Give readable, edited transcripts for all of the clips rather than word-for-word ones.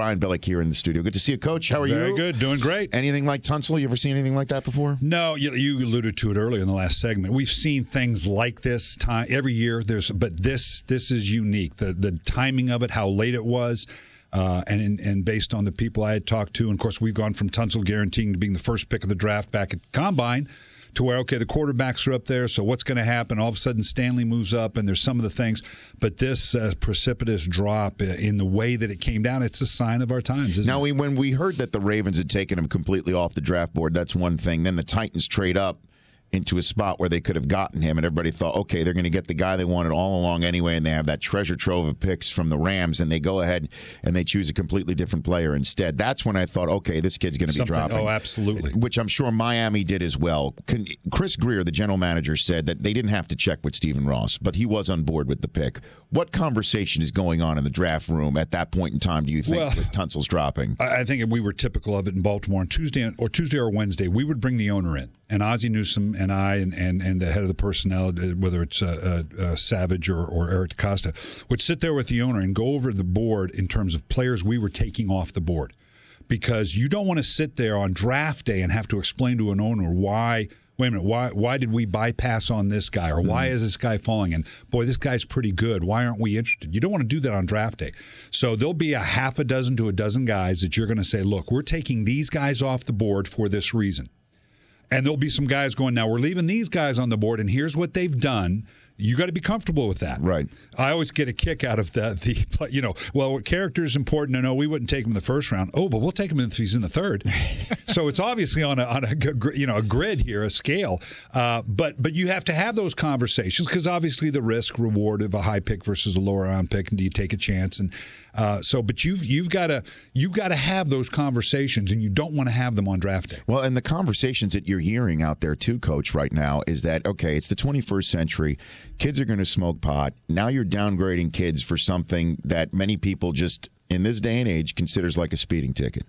Brian Billick here in the studio. Good to see you, Coach. How are you? Very good. Doing great. Anything like Tunsil? You ever seen anything like that before? No, you alluded to it earlier in the last segment. We've seen things like this every year. But this is unique. The timing of it, how late it was, and based on the people I had talked to, and of course we've gone from Tunsil guaranteeing to being the first pick of the draft back at Combine to where, okay, the quarterbacks are up there, so what's going to happen? All of a sudden, Stanley moves up, and there's some of the things. But this precipitous drop in the way that it came down, it's a sign of our times, isn't it? When we heard that the Ravens had taken him completely off the draft board, that's one thing. Then the Titans trade up into a spot where they could have gotten him, and everybody thought, okay, they're going to get the guy they wanted all along anyway, and they have that treasure trove of picks from the Rams, and they go ahead and they choose a completely different player instead. That's when I thought, okay, this kid's going to be dropping. Oh, absolutely. Which I'm sure Miami did as well. Chris Greer, the general manager, said that they didn't have to check with Stephen Ross, but he was on board with the pick. What conversation is going on in the draft room at that point in time, do you think, with Tunsil's dropping? I think we were typical of it in Baltimore. On Tuesday or Wednesday, we would bring the owner in, and Ozzie Newsome and I and the head of the personnel, whether it's Savage or Eric DaCosta, would sit there with the owner and go over the board in terms of players we were taking off the board. Because you don't want to sit there on draft day and have to explain to an owner why did we bypass on this guy, or why is this guy falling? And, boy, this guy's pretty good. Why aren't we interested? You don't want to do that on draft day. So there'll be a half a dozen to a dozen guys that you're going to say, look, we're taking these guys off the board for this reason. And there'll be some guys going, now we're leaving these guys on the board, and here's what they've done. You got to be comfortable with that. Right. I always get a kick out of character is important. No, we wouldn't take him in the first round. Oh, but we'll take him if he's in the third. So it's obviously on a grid here, a scale. But you have to have those conversations because obviously the risk reward of a high pick versus a lower round pick, and do you take a chance? And but you've got to have those conversations, and you don't want to have them on draft day. Well, and the conversations that you're hearing out there too, Coach, right now is that, okay, it's the 21st century. Kids are going to smoke pot. Now you're downgrading kids for something that many people just, in this day and age, considers like a speeding ticket.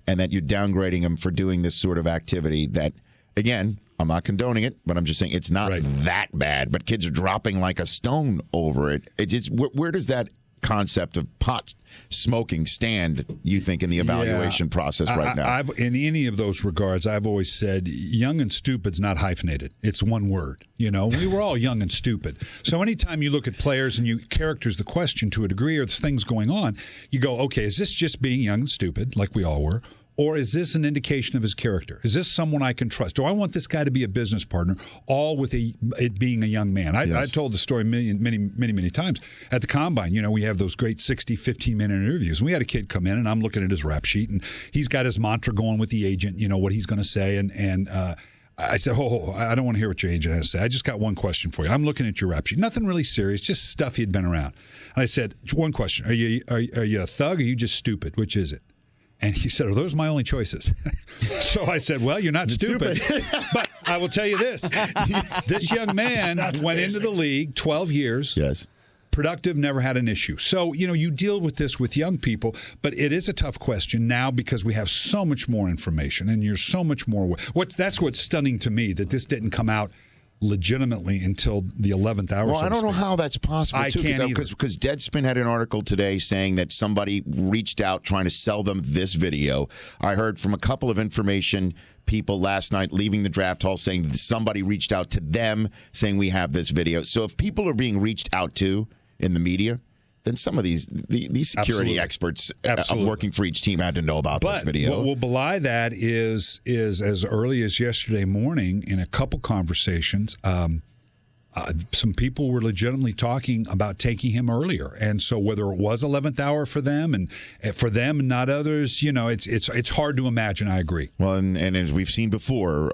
And that you're downgrading them for doing this sort of activity that, again, I'm not condoning it, but I'm just saying it's not that bad. But kids are dropping like a stone over it. It's just, where does that concept of pot smoking stand, you think, in the evaluation process right now? In any of those regards, I've always said young and stupid's not hyphenated. It's one word. We were all young and stupid. So anytime you look at players and you characters the question to a degree, or there's things going on, you go, okay, is this just being young and stupid, like we all were? Or is this an indication of his character? Is this someone I can trust? Do I want this guy to be a business partner, all with it being a young man? I've told the story many times. At the Combine, we have those great 60, 15-minute interviews. And we had a kid come in, and I'm looking at his rap sheet, and he's got his mantra going with the agent, what he's going to say. And I said, I don't want to hear what your agent has to say. I just got one question for you. I'm looking at your rap sheet. Nothing really serious, just stuff he'd been around. And I said, one question. Are you a thug, or are you just stupid? Which is it? And he said, those are my only choices. So I said, well, you're not stupid. But I will tell you this. This young man went into the league 12 years. Yes. Productive, never had an issue. So, you deal with this with young people, but it is a tough question now because we have so much more information and you're so much more. That's what's stunning to me, that this didn't come out legitimately until the 11th hour. Well, I don't know how that's possible, I too, because Deadspin had an article today saying that somebody reached out trying to sell them this video. I heard from a couple of information people last night leaving the draft hall saying that somebody reached out to them saying we have this video. So if people are being reached out to in the media, then some of these security experts working for each team had to know about this video. What will belie that is as early as yesterday morning in a couple conversations, some people were legitimately talking about taking him earlier. And so whether it was 11th hour for them and not others, it's hard to imagine. I agree. Well, and as we've seen before,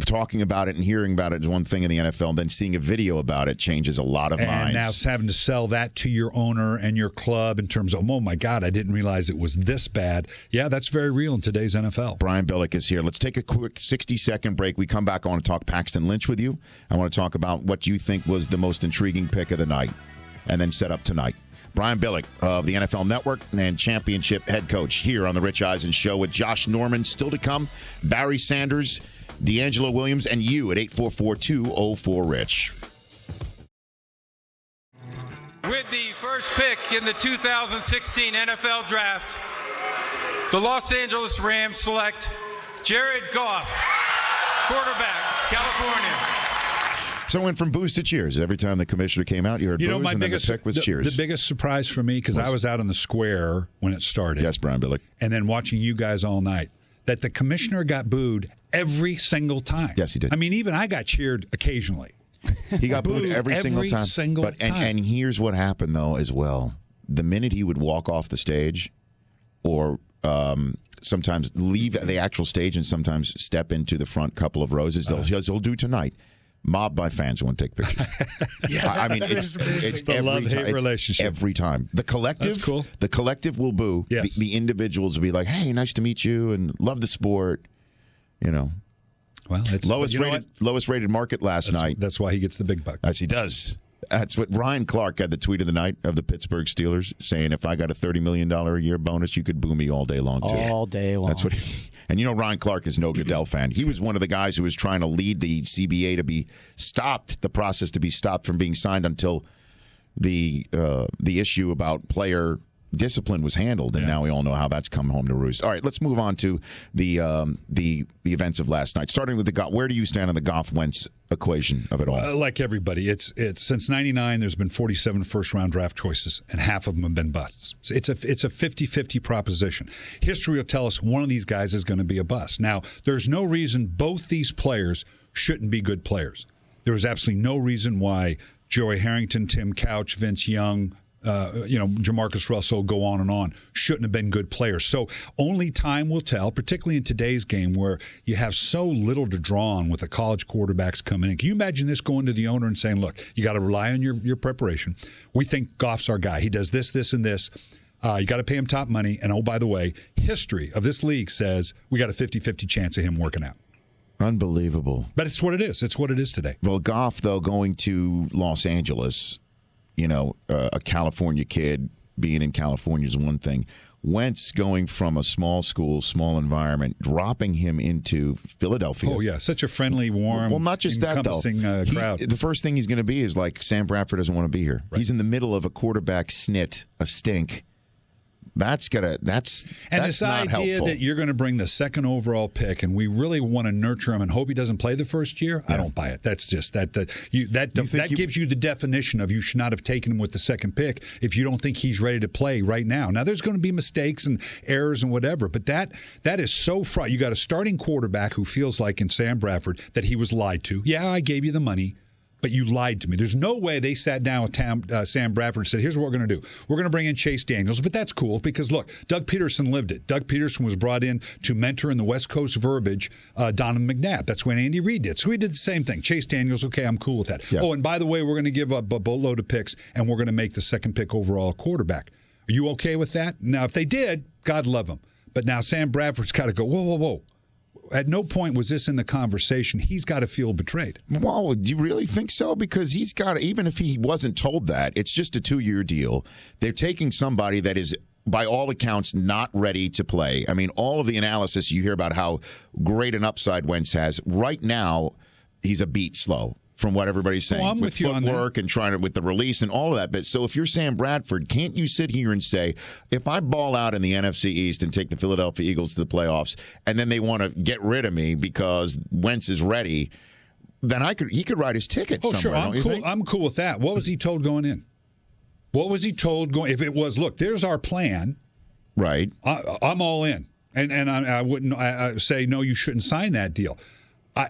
talking about it and hearing about it is one thing in the NFL, and then seeing a video about it changes a lot of minds. And now it's having to sell that to your owner and your club in terms of, oh, my God, I didn't realize it was this bad. Yeah, that's very real in today's NFL. Brian Billick is here. Let's take a quick 60-second break. We come back, I want to talk Paxton Lynch with you. I want to talk about what you think was the most intriguing pick of the night, and then set up tonight. Brian Billick of the NFL Network and championship head coach here on the Rich Eisen Show with Josh Norman still to come, Barry Sanders, D'Angelo Williams, and you at 844-204-RICH. With the first pick in the 2016 NFL Draft, The Los Angeles Rams select Jared Goff, quarterback, California. So it went from boos to cheers. Every time the commissioner came out, you heard boos, and then the pick was cheers. The biggest surprise for me, because I was out on the square when it started. Yes, Brian Billick. And then watching you guys all night, that the commissioner got booed every single time. Yes, he did. I mean, even I got cheered occasionally. He got booed every single time. And here's what happened, though, as well. The minute he would walk off the stage or sometimes leave the actual stage and sometimes step into the front couple of rows, as he'll do tonight, mobbed by fans who want to take pictures. I mean, it's the love-hate relationship. Every time. The collective, that's cool. The collective will boo. Yes. The individuals will be like, hey, nice to meet you, and love the sport. You know. Well, it's lowest rated market last night. That's why he gets the big buck. As he does. That's what Ryan Clark had the tweet of the night of the Pittsburgh Steelers saying, if I got a $30 million a year bonus, you could boo me all day long, too. All day long. That's what and you know Ryan Clark is no Goodell fan. He was one of the guys who was trying to lead the CBA to be stopped, the process to be stopped from being signed until the issue about player discipline was handled, and now we all know how that's come home to roost. All right, let's move on to the events of last night. Starting with where do you stand on the Goff Wentz equation of it all? Like everybody, it's since '99. There's been 47 first-round draft choices, and half of them have been busts. So it's a 50-50 proposition. History will tell us one of these guys is going to be a bust. Now, there's no reason both these players shouldn't be good players. There was absolutely no reason why Joey Harrington, Tim Couch, Vince Young, Jamarcus Russell, go on and on, shouldn't have been good players. So only time will tell, particularly in today's game where you have so little to draw on with the college quarterbacks coming in. Can you imagine this going to the owner and saying, look, you got to rely on your preparation. We think Goff's our guy. He does this, this, and this. You got to pay him top money. And, oh, by the way, history of this league says we got a 50-50 chance of him working out. Unbelievable. But it's what it is. It's what it is today. Well, Goff, though, going to Los Angeles, a California kid being in California is one thing. Wentz going from a small school, small environment, dropping him into Philadelphia. Oh, yeah. Such a friendly, warm, well, not just that, though. Crowd. The first thing he's going to be is like, Sam Bradford doesn't want to be here. Right. He's in the middle of a quarterback snit, a stink. That's this not idea helpful. That you're going to bring the second overall pick and we really want to nurture him and hope he doesn't play the first year. Yeah. I don't buy it. That's just that gives you the definition of you should not have taken him with the second pick if you don't think he's ready to play right now. Now there's going to be mistakes and errors and whatever, but that is so fraught. You got a starting quarterback who feels like in Sam Bradford that he was lied to. Yeah, I gave you the money, but you lied to me. There's no way they sat down with Sam Bradford and said, here's what we're going to do. We're going to bring in Chase Daniels. But that's cool because, look, Doug Peterson lived it. Doug Peterson was brought in to mentor in the West Coast verbiage Donovan McNabb. That's when Andy Reid did. So he did the same thing. Chase Daniels, okay, I'm cool with that. Yeah. Oh, and by the way, we're going to give up a boatload of picks, and we're going to make the second pick overall quarterback. Are you okay with that? Now, if they did, God love them. But now Sam Bradford's got to go, whoa, whoa, whoa. At no point was this in the conversation. He's got to feel betrayed. Well, do you really think so? Because he's got to, even if he wasn't told that, it's just a 2-year deal. They're taking somebody that is, by all accounts, not ready to play. I mean, all of the analysis you hear about how great an upside Wentz has. Right now, he's a beat slow. From what everybody's saying, I'm with you on footwork and trying to with the release and all of that. But so if you're Sam Bradford, can't you sit here and say, if I ball out in the NFC East and take the Philadelphia Eagles to the playoffs, and then they want to get rid of me because Wentz is ready, then he could write his ticket somewhere. Oh, sure, I'm cool with that. What was he told going in? What was he told going? If it was, look, there's our plan. Right. I'm all in, and I wouldn't say no. You shouldn't sign that deal.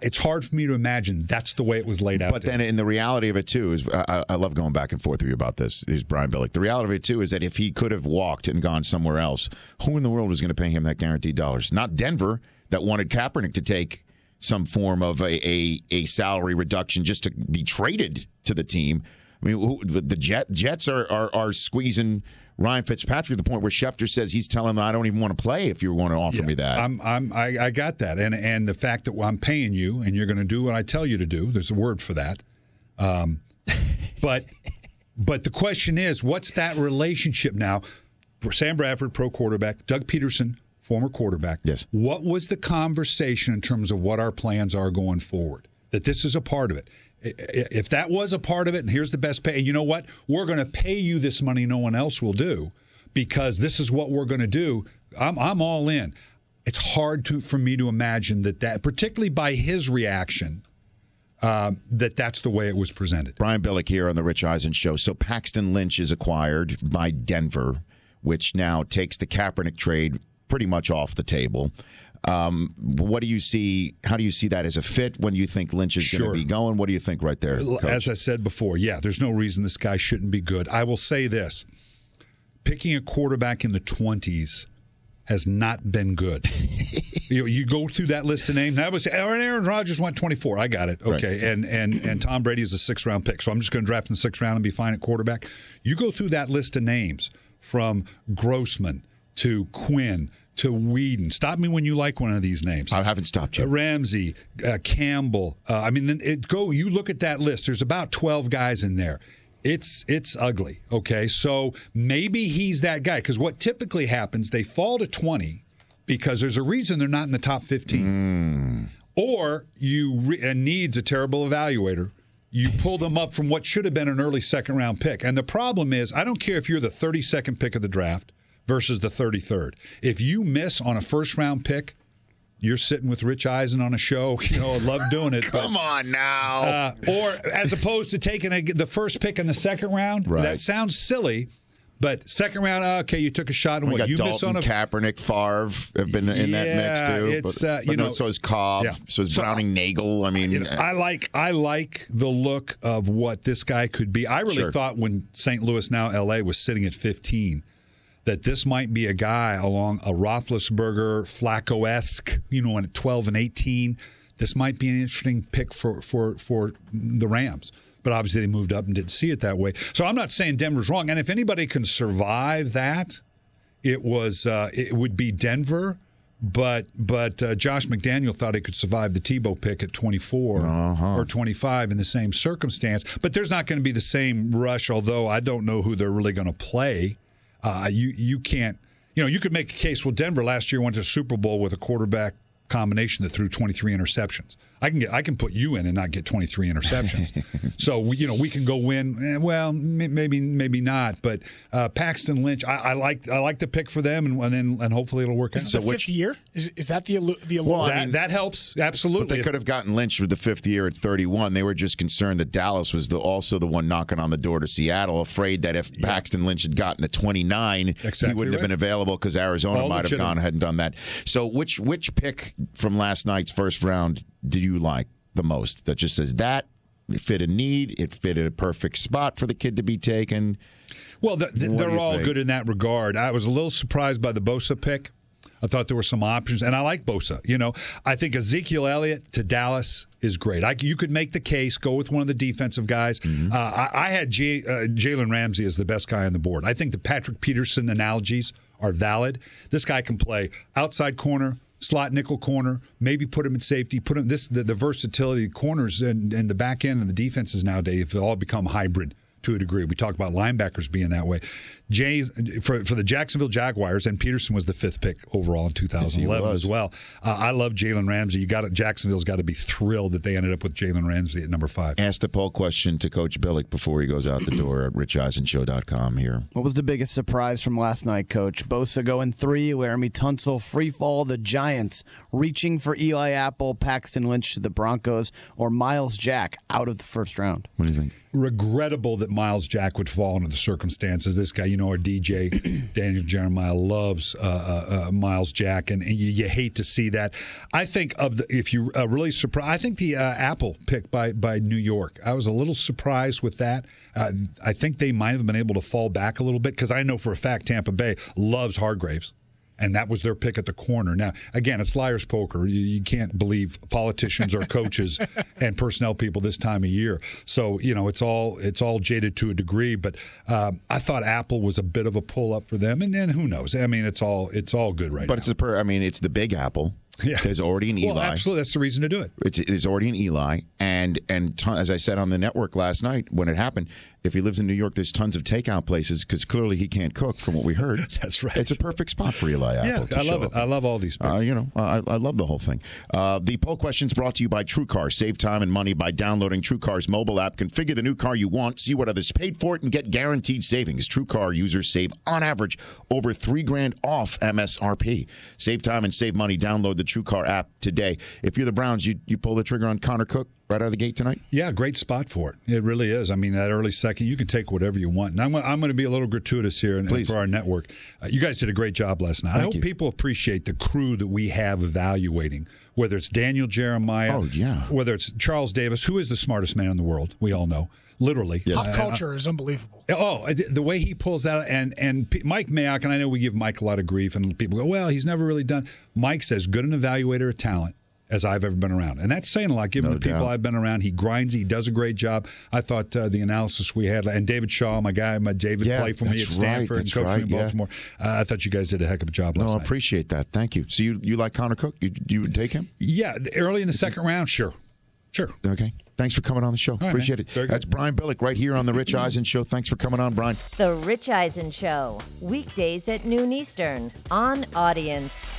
It's hard for me to imagine that's the way it was laid out. But then in the reality of it, too, is I love going back and forth with you about this, is Brian Billick. The reality of it, too, is that if he could have walked and gone somewhere else, who in the world was going to pay him that guaranteed dollars? Not Denver, that wanted Kaepernick to take some form of a salary reduction just to be traded to the team. I mean, the Jets are squeezing Ryan Fitzpatrick to the point where Schefter says he's telling them, I don't even want to play if you want to offer me that. I got that. And the fact that I'm paying you and you're going to do what I tell you to do, there's a word for that. But the question is, what's that relationship now? Sam Bradford, pro quarterback, Doug Peterson, former quarterback. Yes. What was the conversation in terms of what our plans are going forward? That this is a part of it. If that was a part of it, and here's the best pay, and you know what? We're going to pay you this money no one else will do because this is what we're going to do. I'm all in. It's hard for me to imagine that particularly by his reaction, that's the way it was presented. Brian Billick here on the Rich Eisen Show. So Paxton Lynch is acquired by Denver, which now takes the Kaepernick trade pretty much off the table. What do you see? How do you see that as a fit? When do you think Lynch is going to be going? What do you think right there, Coach? As I said before, there's no reason this guy shouldn't be good. I will say this. Picking a quarterback in the 20s has not been good. You go through that list of names. That was Aaron Rodgers went 24. I got it. Okay, right. And Tom Brady is a 6th-round pick, so I'm just going to draft in the 6th round and be fine at quarterback. You go through that list of names from Grossman to Quinn to Whedon. Stop me when you like one of these names. I haven't stopped you. Ramsey, Campbell. You look at that list. There's about 12 guys in there. It's ugly, okay? So maybe he's that guy, because what typically happens, they fall to 20 because there's a reason they're not in the top 15. Or needs a terrible evaluator. You pull them up from what should have been an early 2nd-round pick. And the problem is, I don't care if you're the 32nd pick of the draft versus the 33rd. If you miss on a 1st-round pick, you're sitting with Rich Eisen on a show. I love doing it. Come on now. Or as opposed to taking the first pick in the 2nd round. Right. That sounds silly, but 2nd round, okay, you took a shot. And we got you Dalton, miss on Kaepernick, Favre have been in that mix too. So is Cobb. Yeah. So is Browning, Nagel. I mean, I like the look of what this guy could be. I really thought when St. Louis, now L.A., was sitting at 15, that this might be a guy along a Roethlisberger, Flacco-esque, at 12 and 18. This might be an interesting pick for the Rams. But obviously they moved up and didn't see it that way. So I'm not saying Denver's wrong. And if anybody can survive that, it would be Denver. But Josh McDaniel thought he could survive the Tebow pick at 24 or 25 in the same circumstance. But there's not going to be the same rush, although I don't know who they're really going to play. You can't, you could make a case. Well, Denver last year went to the Super Bowl with a quarterback combination that threw 23 interceptions. I can put you in and not get 23 interceptions. So we can go win. Well, maybe not. But Paxton Lynch, I like the pick for them, and hopefully it'll work out. Is it the 5th year? Is that the allure? Well, that helps absolutely. But they could have gotten Lynch for the 5th year at 31. They were just concerned that Dallas was also the one knocking on the door to Seattle, afraid that if Paxton Lynch had gotten to 29, he wouldn't have been available because Arizona might have gone ahead and done that. So which pick from last night's 1st round do you like the most? That just says that it fit a need, it fit a perfect spot for the kid to be taken. Well, they're all good in that regard. I was a little surprised by the Bosa pick. I thought there were some options, and I like Bosa. I think Ezekiel Elliott to Dallas is great. You could make the case, go with one of the defensive guys. Mm-hmm. I had Jalen Ramsey as the best guy on the board. I think the Patrick Peterson analogies are valid. This guy can play outside corner, slot nickel corner, maybe put him in safety, the versatility of corners and the back end of the defenses nowadays have all become hybrid to a degree. We talk about linebackers being that way. For the Jacksonville Jaguars, and Peterson was the 5th pick overall in 2011 as well. I love Jalen Ramsey. Jacksonville's got to be thrilled that they ended up with Jalen Ramsey at number 5. Ask the poll question to Coach Billick before he goes out the door at richeisenshow.com here. What was the biggest surprise from last night, Coach? Bosa going 3, Laramie Tunsil, free fall, the Giants reaching for Eli Apple, Paxton Lynch to the Broncos, or Miles Jack out of the 1st round? What do you think? Regrettable that Miles Jack would fall under the circumstances. This guy, our DJ, Daniel Jeremiah, loves Miles Jack, and you hate to see that. I think if you really surprised, I think the Apple pick by New York, I was a little surprised with that. I think they might have been able to fall back a little bit because I know for a fact Tampa Bay loves Hargraves. And that was their pick at the corner. Now, again, it's liar's poker. You can't believe politicians or coaches and personnel people this time of year. So, it's all jaded to a degree. But I thought Apple was a bit of a pull up for them. And then who knows? I mean, it's all good right now. But it's the Big Apple. Yeah. There's already an Eli. Well, absolutely. That's the reason to do it. There's already an Eli. And as I said on the network last night when it happened, if he lives in New York, there's tons of takeout places because clearly he can't cook from what we heard. That's right. It's a perfect spot for Eli Apple. Yeah, I love it. I love all these spots. I love the whole thing. The poll question's brought to you by TrueCar. Save time and money by downloading TrueCar's mobile app. Configure the new car you want, see what others paid for it, and get guaranteed savings. TrueCar users save, on average, over $3,000 off MSRP. Save time and save money. Download the TrueCar app today. If you're the Browns, you pull the trigger on Connor Cook right out of the gate tonight? Yeah, great spot for it. It really is. I mean, that early second, you can take whatever you want. And I'm going to be a little gratuitous here and for our network. You guys did a great job last night. I hope people appreciate the crew that we have evaluating, whether it's Daniel Jeremiah, whether it's Charles Davis, who is the smartest man in the world, we all know. Literally. Yes. Pop culture is unbelievable. The way he pulls that, and Mike Mayock, and I know we give Mike a lot of grief, and people go, well, he's never really done. Mike's as good an evaluator of talent as I've ever been around. And that's saying a lot, given the people I've been around. He grinds, he does a great job. I thought the analysis we had, and David Shaw, my David played for me at Stanford and coached me in Baltimore. I thought you guys did a heck of a job last night. I appreciate that. Thank you. So you like Connor Cook? You would take him? Yeah, early in the second round, sure. Okay. Thanks for coming on the show. Appreciate it. That's Brian Billick right here on The Rich Eisen Show. Thanks for coming on, Brian. The Rich Eisen Show, weekdays at noon Eastern on Audience.